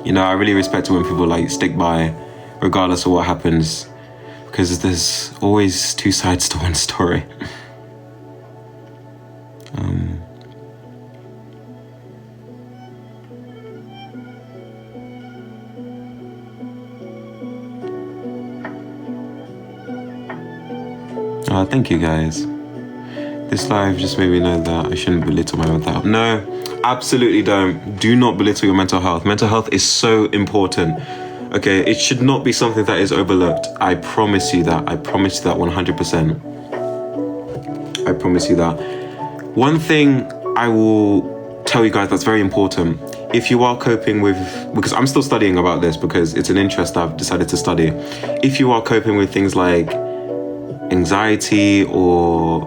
You know, I really respect it when people like stick by, regardless of what happens, because there's always two sides to one story. Thank you guys. This live just made me know that I shouldn't belittle my mental health. No, absolutely don't. Do not belittle your mental health. Mental health is so important. Okay, it should not be something that is overlooked. I promise you that. I promise you that 100%. I promise you that. One thing I will tell you guys that's very important. If you are coping with, because I'm still studying about this because it's an interest I've decided to study. If you are coping with things like anxiety or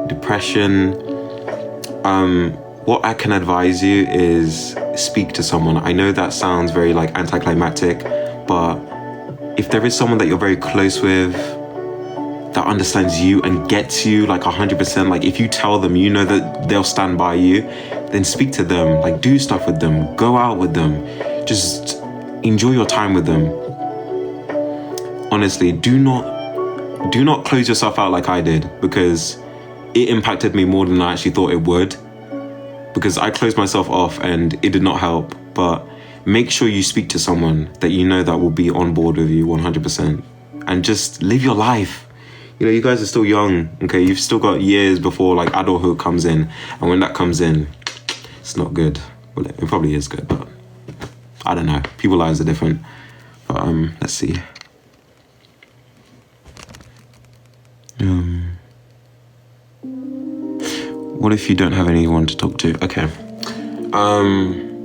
depression, what I can advise you is speak to someone. I know that sounds very like anticlimactic, but if there is someone that you're very close with that understands you and gets you like 100%, like if you tell them, you know that they'll stand by you, then speak to them, like do stuff with them, go out with them, just enjoy your time with them. Honestly, do not close yourself out like I did, because it impacted me more than I actually thought it would, because I closed myself off and it did not help. But make sure you speak to someone that you know that will be on board with you 100%, and just live your life. You know, you guys are still young, okay? You've still got years before like adulthood comes in, and when that comes in, it's not good. Well, it probably is good, but I don't know. People's lives are different. But let's see. What if you don't have anyone to talk to? Okay.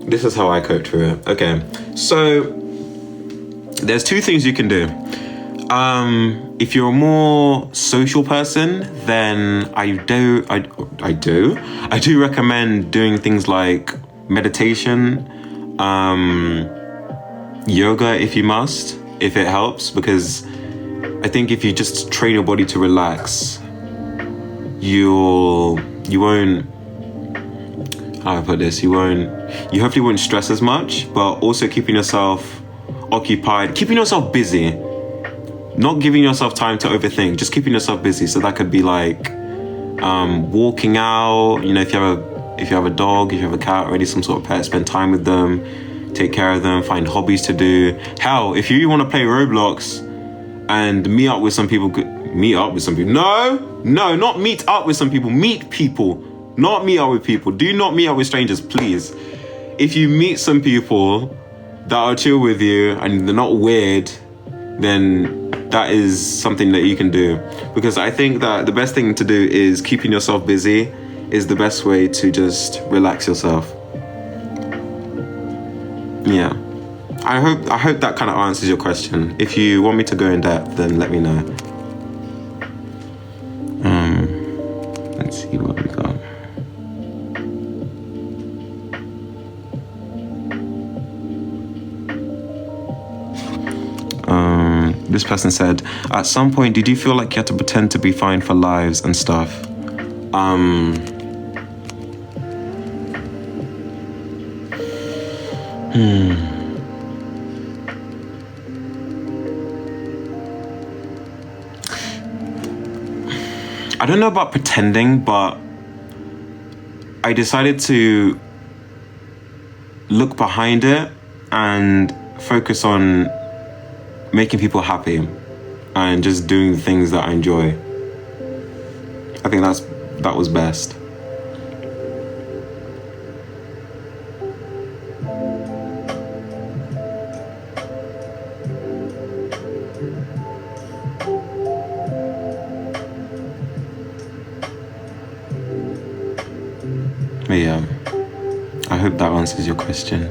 This is how I coped through it. Okay. So there's two things you can do. If you're a more social person, then I do recommend doing things like meditation, yoga if you must, if it helps, because I think if you just train your body to relax, you won't, how do I put this? You hopefully won't stress as much, but also keeping yourself occupied, keeping yourself busy, not giving yourself time to overthink, just keeping yourself busy. So that could be like walking out, you know, if you have a dog, if you have a cat, or any some sort of pet, spend time with them, take care of them, find hobbies to do. Hell, if you want to play Roblox and meet up with some people, no, not meet up with some people, meet people, not meet up with people. Do not meet up with strangers, please. If you meet some people that are chill with you and they're not weird, then that is something that you can do. Because I think that the best thing to do is keeping yourself busy is the best way to just relax yourself. Yeah. I hope that kind of answers your question. If you want me to go in depth, then let me know. Let's see what we got. This person said, at some point, did you feel like you had to pretend to be fine for lives and stuff? I don't know about pretending, but I decided to look behind it and focus on making people happy and just doing the things that I enjoy. I think that was best. But yeah, I hope that answers your question.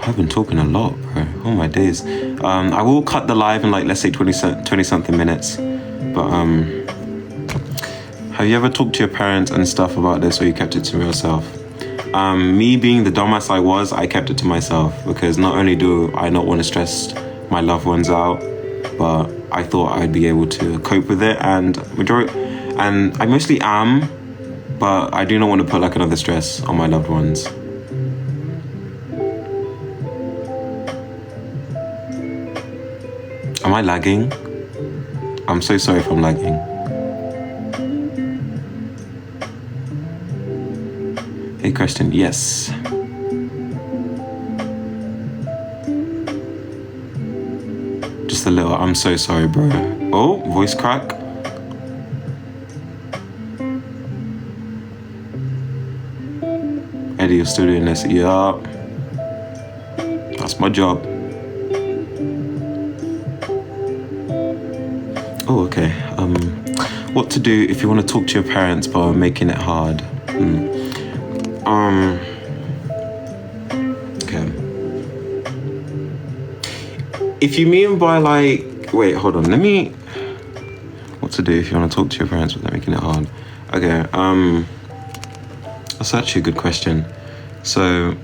I've been talking a lot, bro. Oh my days. I will cut the live in like, let's say 20 something minutes. But have you ever talked to your parents and stuff about this, or you kept it to yourself? Me being the dumbass I was, I kept it to myself, because not only do I not want to stress my loved ones out, but I thought I'd be able to cope with it, and I mostly am, but I do not want to put like another stress on my loved ones. Am I lagging? I'm so sorry if I'm lagging. Hey, Christian, yes. Just a little, I'm so sorry, bro. Oh, voice crack. Eddie, you're still doing this? Yeah. That's my job. Oh, okay. What to do if you want to talk to your parents but are making it hard? Okay. If you mean by like, wait, hold on. What to do if you want to talk to your parents but they're making it hard? Okay. That's actually a good question. So,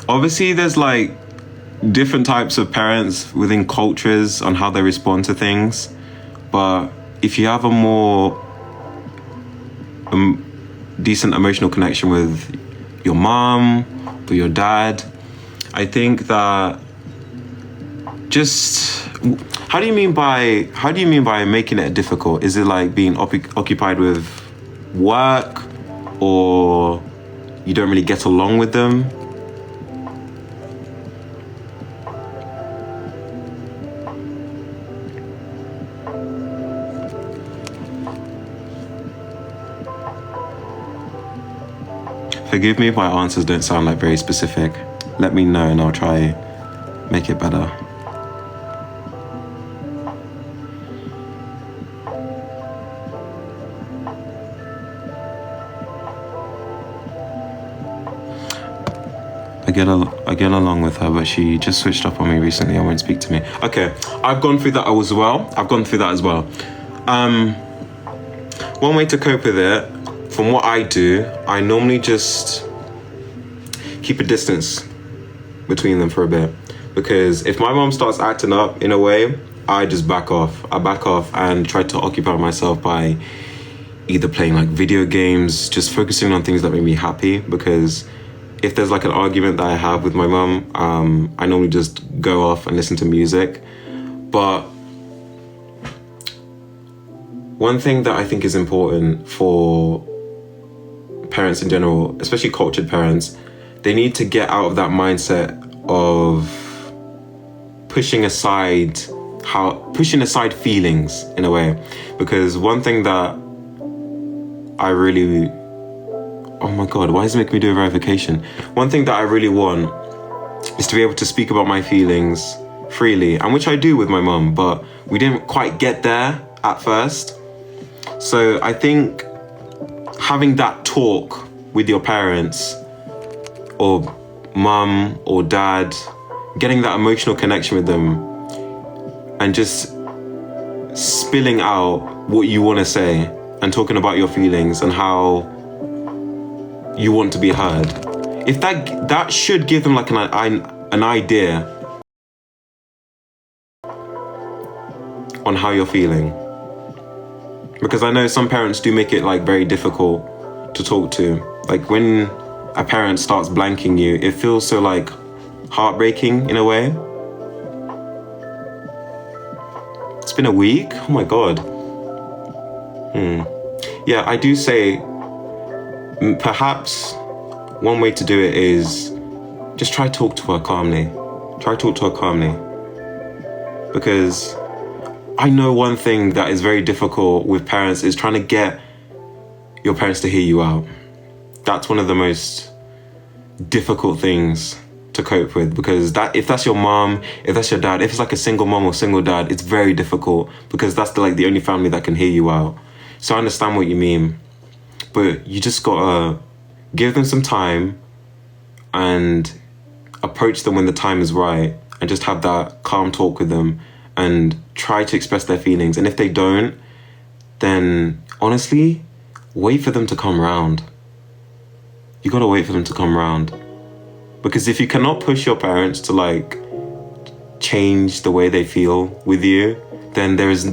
obviously, there's like different types of parents within cultures on how they respond to things. But if you have a more decent emotional connection with your mom or your dad, I think that just how do you mean by making it difficult? Is it like being occupied with work, or you don't really get along with them? Forgive me if my answers don't sound like very specific. Let me know and I'll try make it better. I get along with her, but she just switched up on me recently and won't speak to me. Okay, I've gone through that as well. One way to cope with it, from what I do, I normally just keep a distance between them for a bit. Because if my mom starts acting up in a way, I just back off. I back off and try to occupy myself by either playing like video games, just focusing on things that make me happy. Because if there's like an argument that I have with my mum, I normally just go off and listen to music. But one thing that I think is important for parents in general, especially cultured parents, they need to get out of that mindset of pushing aside feelings in a way. Because one thing that oh my God, why does it make me do a verification? One thing that I really want is to be able to speak about my feelings freely, and which I do with my mum, but we didn't quite get there at first. So I think having that talk with your parents or mum or dad, getting that emotional connection with them and just spilling out what you want to say and talking about your feelings and how you want to be heard. If that should give them like an idea on how you're feeling. Because I know some parents do make it like very difficult to talk to. Like when a parent starts blanking you, it feels so like heartbreaking in a way. It's been a week? Oh my God. Yeah, I do say perhaps one way to do it is just try to talk to her calmly. Because I know one thing that is very difficult with parents is trying to get your parents to hear you out. That's one of the most difficult things to cope with, because if that's your mom, if that's your dad, if it's like a single mom or single dad, it's very difficult because that's the only family that can hear you out. So I understand what you mean, but you just gotta give them some time and approach them when the time is right and just have that calm talk with them and try to express their feelings. And if they don't, then honestly, wait for them to come round. You gotta wait for them to come round. Because if you cannot push your parents to like change the way they feel with you, then there's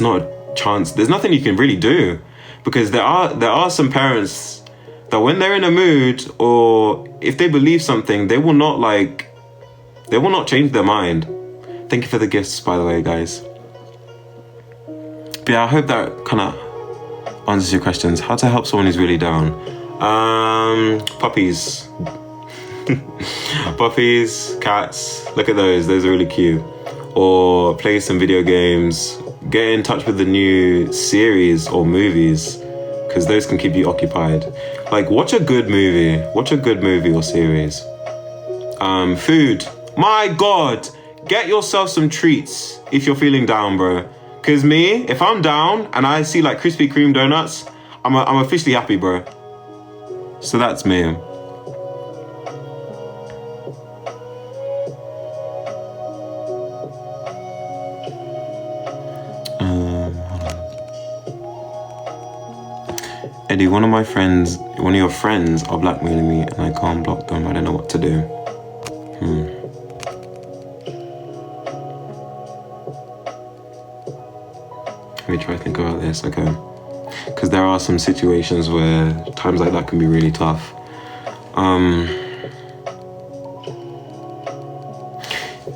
not a chance, there's nothing you can really do. Because there are some parents that when they're in a mood or if they believe something, they will not change their mind. Thank you for the gifts, by the way, guys. But yeah, I hope that kind of answers your questions. How to help someone who's really down. Puppies. Puppies, cats, look at those are really cute. Or play some video games, get in touch with the new series or movies, because those can keep you occupied. Like watch a good movie or series. Food, my God, get yourself some treats if you're feeling down, bro. Because me, if I'm down and I see like Krispy Kreme donuts, I'm officially happy, bro. So that's me. Eddie, one of your friends are blackmailing me and I can't block them. I don't know what to do. Let me try to think about this, okay? Because there are some situations where times like that can be really tough.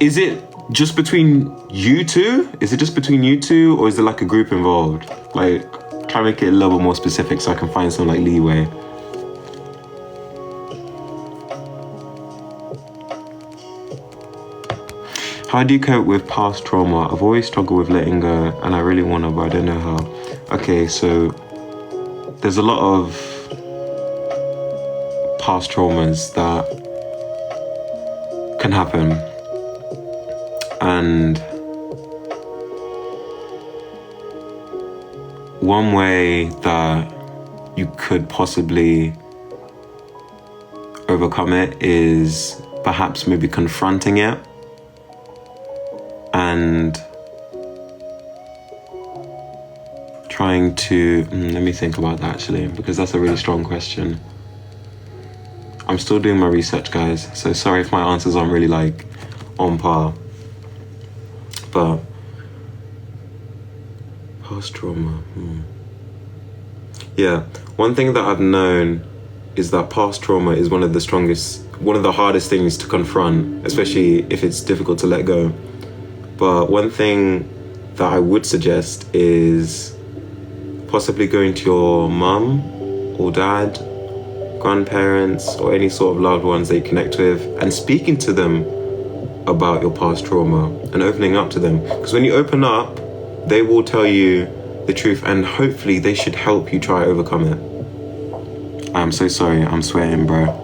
Is it just between you two? Is it just between you two, or is there like a group involved? Like, try to make it a little bit more specific so I can find some like leeway. How do you cope with past trauma? I've always struggled with letting go and I really want to, but I don't know how. Okay, so there's a lot of past traumas that can happen. And one way that you could possibly overcome it is perhaps maybe confronting it and trying to, let me think about that actually, because that's a really strong question. I'm still doing my research, guys, so sorry if my answers aren't really like on par. But past trauma. Yeah, one thing that I've known is that past trauma is one of the hardest things to confront, especially if it's difficult to let go. But one thing that I would suggest is possibly going to your mum or dad, grandparents, or any sort of loved ones that you connect with and speaking to them about your past trauma and opening up to them. Because when you open up, they will tell you the truth and hopefully they should help you try to overcome it. I'm so sorry, I'm sweating, bro.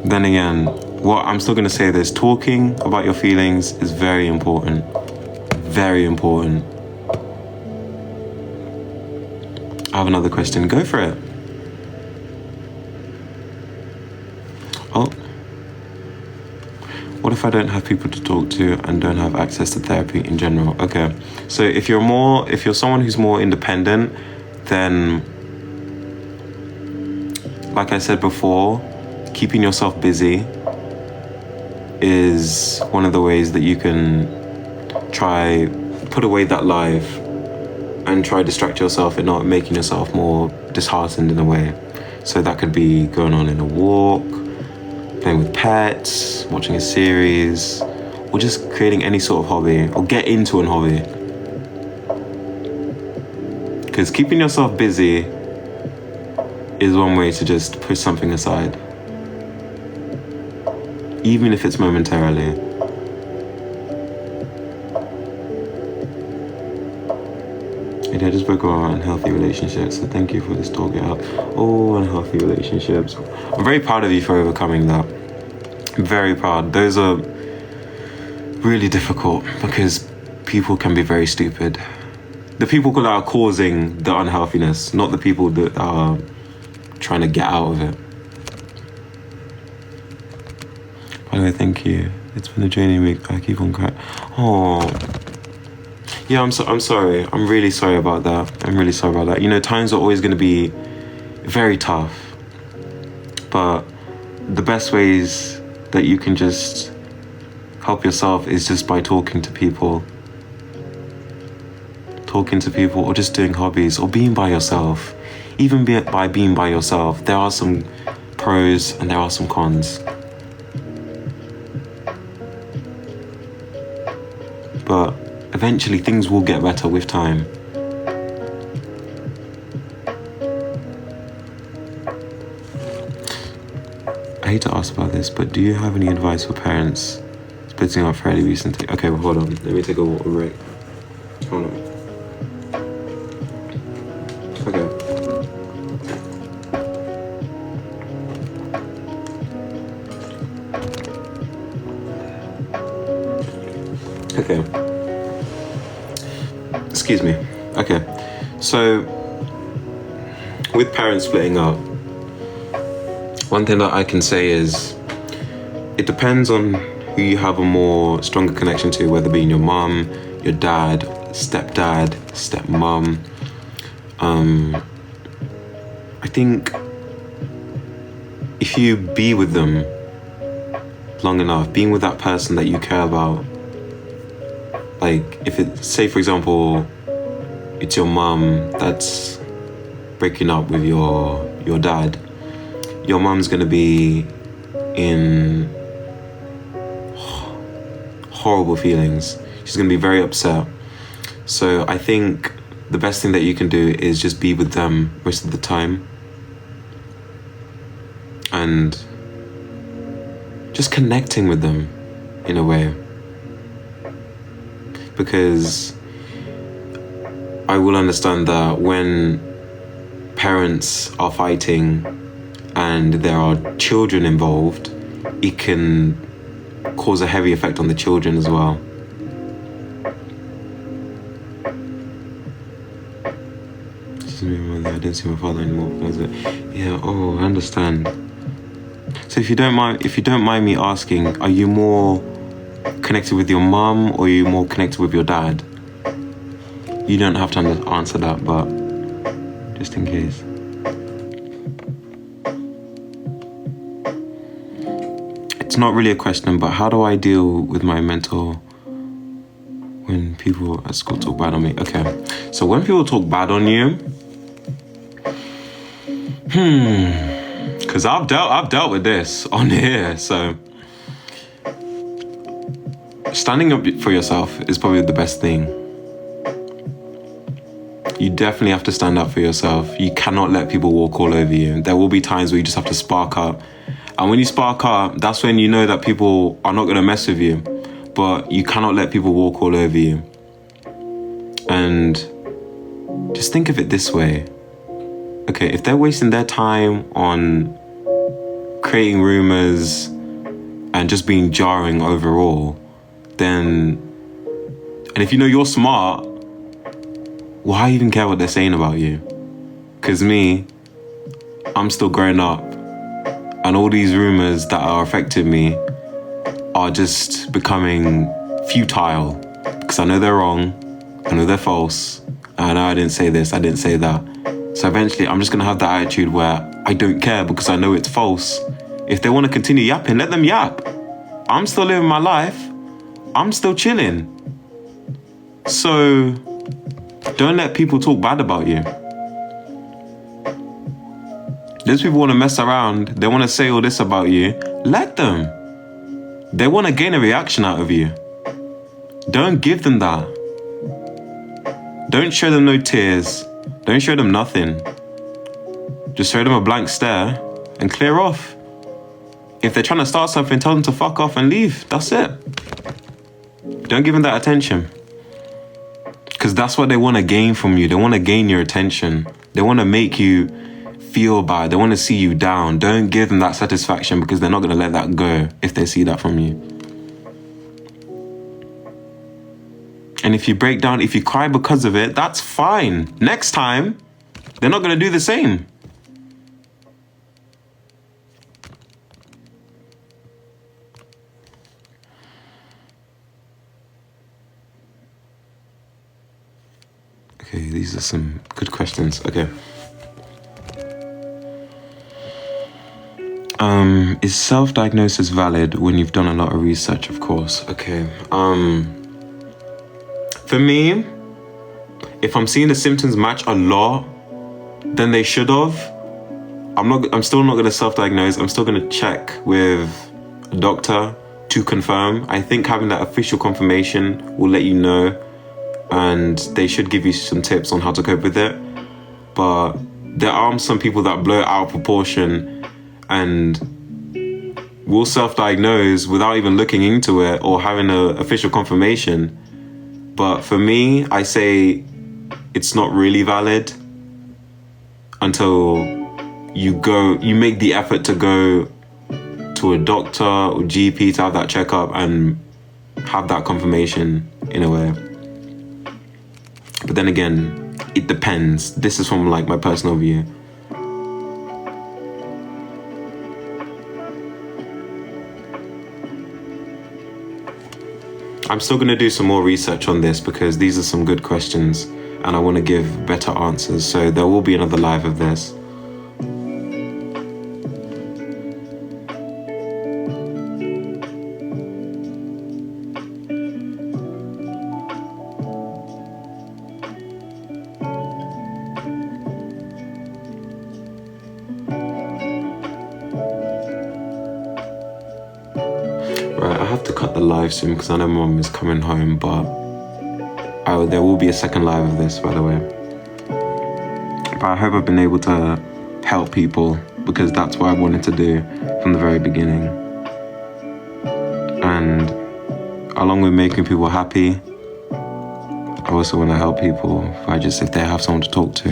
Then again, what I'm still gonna say this, talking about your feelings is very important. Very important. I have another question, go for it. Oh. What if I don't have people to talk to and don't have access to therapy in general? Okay, so if you're someone who's more independent, then like I said before, keeping yourself busy is one of the ways that you can try put away that life and try distract yourself and not making yourself more disheartened in a way. So that could be going on in a walk, playing with pets, watching a series, or just creating any sort of hobby, or get into an hobby. Because keeping yourself busy is one way to just push something aside. Even if it's momentarily. I just spoke about unhealthy relationships, so thank you for this talk. Oh, unhealthy relationships. I'm very proud of you for overcoming that. I'm very proud. Those are really difficult because people can be very stupid. The people that are causing the unhealthiness, not the people that are trying to get out of it. By the way, thank you. It's been a draining week. I keep on crying. Oh. Yeah, I'm sorry. I'm really sorry about that. You know, times are always going to be very tough. But the best ways that you can just help yourself is just by talking to people. Or just doing hobbies or being by yourself. Even by being by yourself, there are some pros and there are some cons. But eventually things will get better with time. I hate to ask about this, but do you have any advice for parents splitting up fairly recently? Okay, well, hold on. Let me take a water break. Hold on. Okay. Okay. Excuse me. Okay. So, with parents splitting up, one thing that I can say is it depends on who you have a more stronger connection to, whether it be your mom, your dad, stepdad, stepmom. I think if you be with them long enough, being with that person that you care about, like if it, say for example, it's your mom that's breaking up with your dad, your mom's gonna be in horrible feelings. She's gonna be very upset. So I think the best thing that you can do is just be with them most of the time and just connecting with them in a way. Because I will understand that when parents are fighting and there are children involved, it can cause a heavy effect on the children as well. I didn't see my father anymore. Yeah, oh, I understand. So if you don't mind me asking, are you more connected with your mum or are you more connected with your dad? You don't have to answer that, but just in case. It's not really a question, but how do I deal with my mental when people at school talk bad on me? Okay, so when people talk bad on you, because I've dealt with this on here, so standing up for yourself is probably the best thing. You definitely have to stand up for yourself. You cannot let people walk all over you. There will be times where you just have to spark up. And when you spark up, that's when you know that people are not going to mess with you. But you cannot let people walk all over you. And just think of it this way. Okay, if they're wasting their time on creating rumors and just being jarring overall, then, and if you know you're smart, why even care what they're saying about you? Because me, I'm still growing up, and all these rumors that are affecting me are just becoming futile, because I know they're wrong, I know they're false, I know I didn't say this, I didn't say that. So eventually I'm just gonna have that attitude where I don't care because I know it's false. If they want to continue yapping, let them yap. I'm still living my life. I'm still chilling. So don't let people talk bad about you. Those people want to mess around. They want to say all this about you. Let them. They want to gain a reaction out of you. Don't give them that. Don't show them no tears. Don't show them nothing. Just show them a blank stare and clear off. If they're trying to start something, tell them to fuck off and leave. That's it. Don't give them that attention. Because that's what they want to gain from you. They want to gain your attention. They want to make you feel bad. They want to see you down. Don't give them that satisfaction, because they're not going to let that go if they see that from you. And if you break down, if you cry because of it, that's fine. Next time, they're not going to do the same. Okay, these are some good questions. Okay. Is self-diagnosis valid when you've done a lot of research? Of course. Okay. For me, if I'm seeing the symptoms match a lot, then they should have. I'm still not going to self-diagnose. I'm still going to check with a doctor to confirm. I think having that official confirmation will let you know, and they should give you some tips on how to cope with it. But there are some people that blow it out of proportion and will self-diagnose without even looking into it or having an official confirmation. But for me, I say it's not really valid until you make the effort to go to a doctor or GP to have that checkup and have that confirmation in a way. But then again, it depends. This is from like my personal view. I'm still going to do some more research on this because these are some good questions and I want to give better answers. So there will be another live of this. Right, I have to cut the live soon because I know Mom is coming home, but there will be a second live of this, by the way. But I hope I've been able to help people because that's what I wanted to do from the very beginning. And along with making people happy, I also want to help people if they have someone to talk to.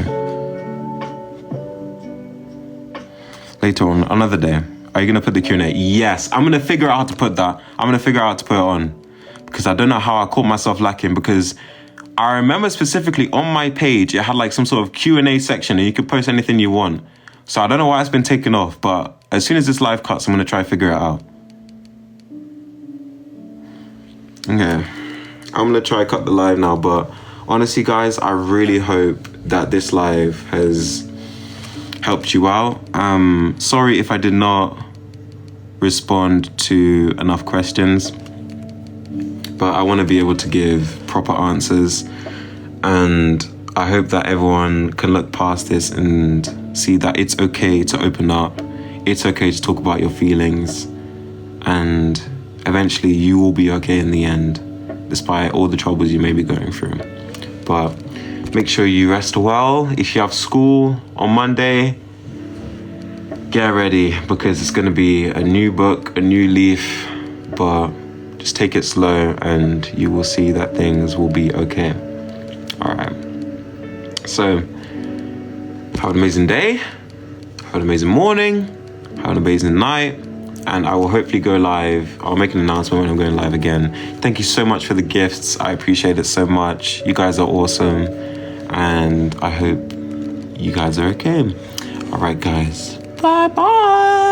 Later on, another day. Are you going to put the Q&A? Yes, I'm going to figure out how to put that. I'm going to figure out how to put it on. Because I don't know how I caught myself lacking. Because I remember specifically on my page, it had like some sort of Q&A section and you could post anything you want. So I don't know why it's been taken off. But as soon as this live cuts, I'm going to try to figure it out. Okay. I'm going to try to cut the live now. But honestly, guys, I really hope that this live has helped you out. Sorry if I did not respond to enough questions, but I want to be able to give proper answers, and I hope that everyone can look past this and see that it's okay to open up, it's okay to talk about your feelings, and eventually you will be okay in the end, despite all the troubles you may be going through. But make sure you rest well. If you have school on Monday, get ready because it's going to be a new book, a new leaf, but just take it slow and you will see that things will be okay. All right. So have an amazing day, have an amazing morning, have an amazing night, and I will hopefully go live. I'll make an announcement when I'm going live again. Thank you so much for the gifts. I appreciate it so much. You guys are awesome. And I hope you guys are okay. All right, guys. Bye-bye.